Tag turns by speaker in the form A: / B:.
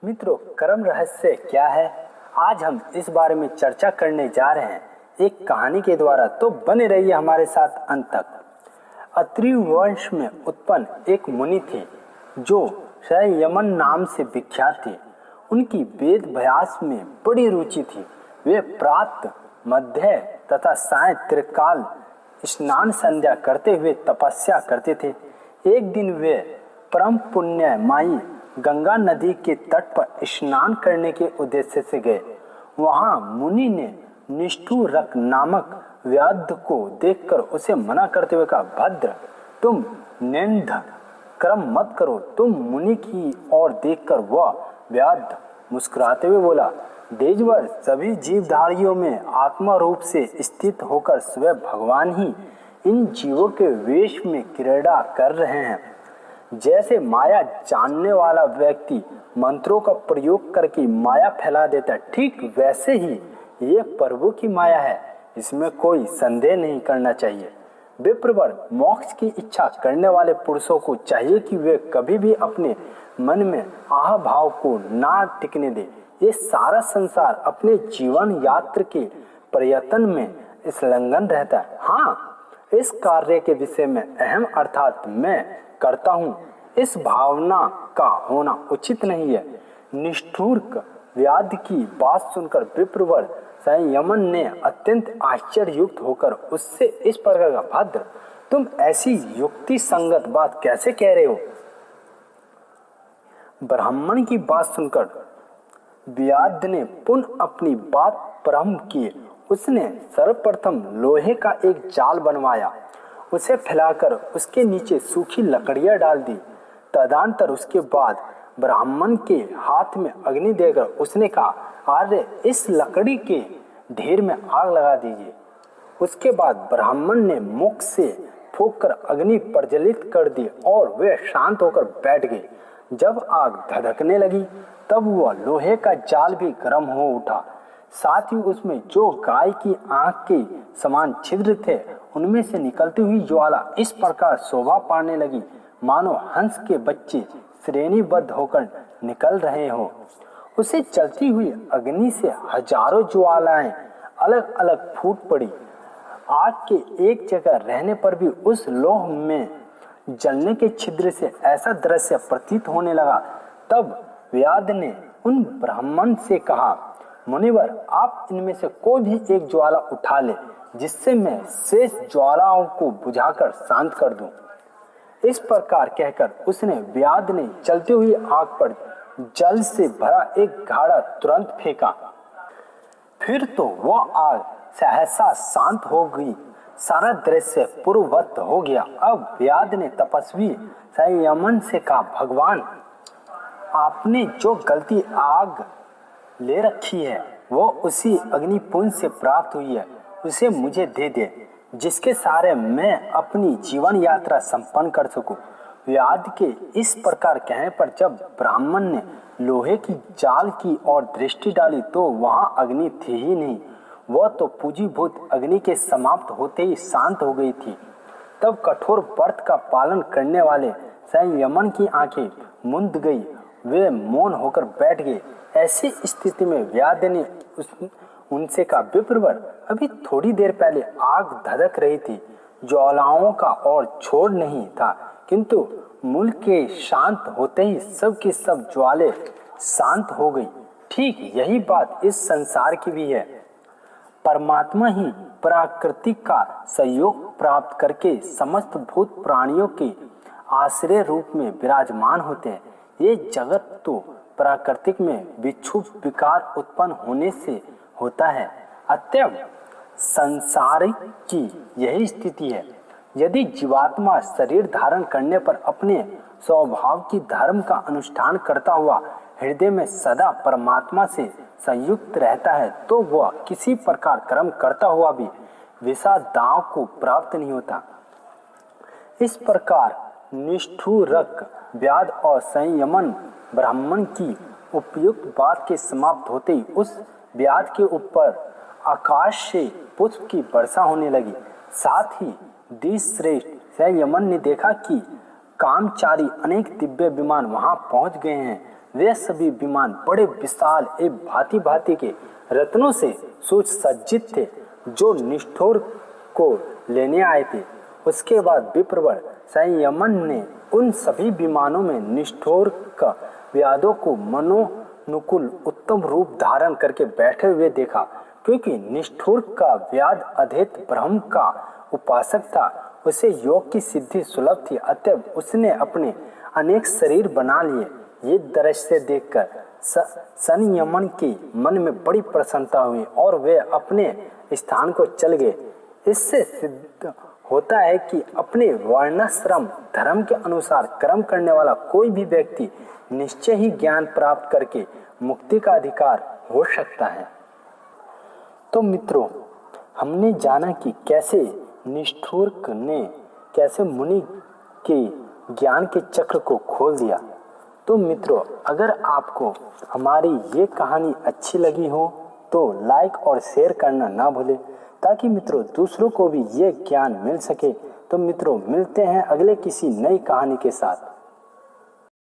A: मित्रों, कर्म रहस्य क्या है? आज हम इस बारे में चर्चा करने जा रहे हैं एक कहानी के द्वारा। तो बने रहिए हमारे साथ अंत तक। अत्रि वंश में उत्पन्न एक मुनि थे जो संयमन नाम से विख्यात थे। उनकी वेद अभ्यास में बड़ी रुचि थी। वे प्रातः, मध्य तथा सायं त्रिकाल स्नान संध्या करते हुए तपस्या करते थे। एक दिन वे परम पुण्यमयी गंगा नदी के तट पर स्नान करने के उद्देश्य से गए। वहां मुनि ने निष्ठुरक नामक व्याध को देखकर उसे मना करते हुए कहा, भद्र, तुम निंद कर्म मत करो। तुम मुनि की ओर देखकर वह व्याध मुस्कुराते हुए बोला, देशवर सभी जीवधारियों में आत्मा रूप से स्थित होकर स्वयं भगवान ही इन जीवों के वेश में क्रीड़ा कर रहे हैं। जैसे माया जानने वाला व्यक्ति मंत्रों का प्रयोग करके माया फैला देता है, ठीक वैसे ही ये प्रभु की माया है। इसमें कोई संदेह नहीं करना चाहिए। विप्रवर, मोक्ष की इच्छा करने वाले पुरुषों को चाहिए कि वे कभी भी अपने मन में आह भाव को ना टिकने दे। ये सारा संसार अपने जीवन यात्रा के प्रयत्न में संलग्न रहता है। हाँ, इस कार्य के विषय में अहम अर्थात मैं करता हूँ, इस भावना का होना उचित नहीं है। निष्ठुर व्याध की बात सुनकर विप्रवर संयमन ने अत्यंत आश्चर्ययुक्त होकर उससे इस प्रकार का, भद्र, तुम ऐसी युक्ति संगत बात कैसे कह रहे हो? ब्राह्मण की बात सुनकर व्याध ने पुनः अपनी बात प्रारंभ की। उसने सर्वप्रथम लोहे का एक जाल बनवाया, उसे फैलाकर उसके नीचे सूखी लकड़ियां डाल दी। तदनंतर उसके बाद ब्राह्मण के हाथ में अग्नि देकर उसने कहा, आर्य, इस लकड़ी के ढेर में आग लगा दीजिए। उसके बाद ब्राह्मण ने मुख से फूंककर अग्नि प्रज्वलित कर दी और वे शांत होकर बैठ गए। जब आग धधकने लगी तब वह लोहे का जाल भी गर्म हो उठा। साथ ही उसमें जो गाय की आंख के समान छिद्र थे उनमें से निकलती हुई ज्वाला इस प्रकार शोभा पाने लगी मानो हंस के बच्चे श्रेणीबद्ध होकर निकल रहे हो। उसे चलती हुई अग्नि से हजारों ज्वालाएं अलग अलग फूट पड़ी। आग के एक जगह रहने पर भी उस लोह में जलने के छिद्र से ऐसा दृश्य प्रतीत होने लगा। तब व्याध ने उन ब्राह्मण से कहा, मुनिवर, आप इनमें से कोई भी एक ज्वाला उठा ले जिससे मैं शेष ज्वालाओं को बुझाकर शांत कर दूं। इस प्रकार कहकर उसने व्याध ने चलती हुई आग पर जल से भरा एक घड़ा तुरंत फेंका। फिर तो वह आग सहसा शांत हो गई। सारा दृश्य पूर्ववत हो गया। अब व्याध ने तपस्वी संयमन से कहा, भगवान, आपने जो गलती आग ले रखी है वो उसी अग्निपुंज से प्राप्त हुई है, उसे मुझे दे दे, जिसके सहारे मैं अपनी जीवन यात्रा संपन्न कर सकूं। व्याध के इस प्रकार कहने पर जब ब्राह्मण ने लोहे की जाल की ओर दृष्टि डाली तो वहां अग्नि थी ही नहीं। वह तो पूंजीभूत अग्नि के समाप्त होते ही शांत हो गई थी। तब कठोर व्रत का पालन करने वाले संयमन की आंखें मूंद गई। वे मौन होकर बैठ गए। ऐसी स्थिति में व्याध ने उनसे कहा, विप्रवर, अभी थोड़ी देर पहले आग धधक रही थी, ज्वालाओं का और छोड़ नहीं था, किंतु मूल के शांत होते ही सब की सब ज्वाले शांत हो गई। ठीक यही बात इस संसार की भी है। परमात्मा ही प्रकृति का सहयोग प्राप्त करके समस्त भूत प्राणियों के आश्रय रूप में विराजमान होते हैं। ये जगत तो प्राकृतिक में विक्षुब्ध विकार उत्पन्न होने से होता है। अतएव संसार की यही स्थिति है। यदि जीवात्मा शरीर धारण करने पर अपने स्वभाव की धर्म का अनुष्ठान करता हुआ हृदय में सदा परमात्मा से संयुक्त रहता है तो वह किसी प्रकार कर्म करता हुआ भी विषाद दांव को प्राप्त नहीं होता। इस प्रकार निष्ठुरक व्याध और संयमन ब्राह्मण की उपयुक्त बात के समाप्त होते ही उस व्याध के ऊपर आकाश से पुष्प की वर्षा होने लगी। साथ ही द्विश्रेष्ठ संयमन ने देखा कि कामचारी अनेक दिव्य विमान वहां पहुंच गए हैं। वे सभी विमान बड़े विशाल एवं भांति भांति के रत्नों से सुसज्जित थे जो निष्ठुर को लेने आए थे। उसके बाद विप्रवर संयमन ने उन सभी विमानों में निष्ठुर का व्याधों को मनोनुकूल उत्तम रूप धारण करके बैठे हुए देखा। क्योंकि निष्ठुर का व्याध अद्वैत ब्रह्म का उपासक था, उसे योग की सिद्धि सुलभ थी, अतः उसने अपने अनेक शरीर बना लिए। ये दृश्य देखकर संयमन की मन में बड़ी प्रसन्नता हुई और वे अपने स्थान को चल गए। इससे सिद्ध होता है कि अपने वर्णाश्रम धर्म के अनुसार कर्म करने वाला कोई भी व्यक्ति निश्चय ही ज्ञान प्राप्त करके मुक्ति का अधिकार हो सकता है। तो मित्रों, हमने जाना कि कैसे निष्ठुर ने कैसे मुनि के ज्ञान के चक्र को खोल दिया। तो मित्रों, अगर आपको हमारी ये कहानी अच्छी लगी हो तो लाइक और शेयर करना ना भूलें, ताकि मित्रों दूसरों को भी ये ज्ञान मिल सके। तो मित्रों, मिलते हैं अगले किसी नई कहानी के साथ।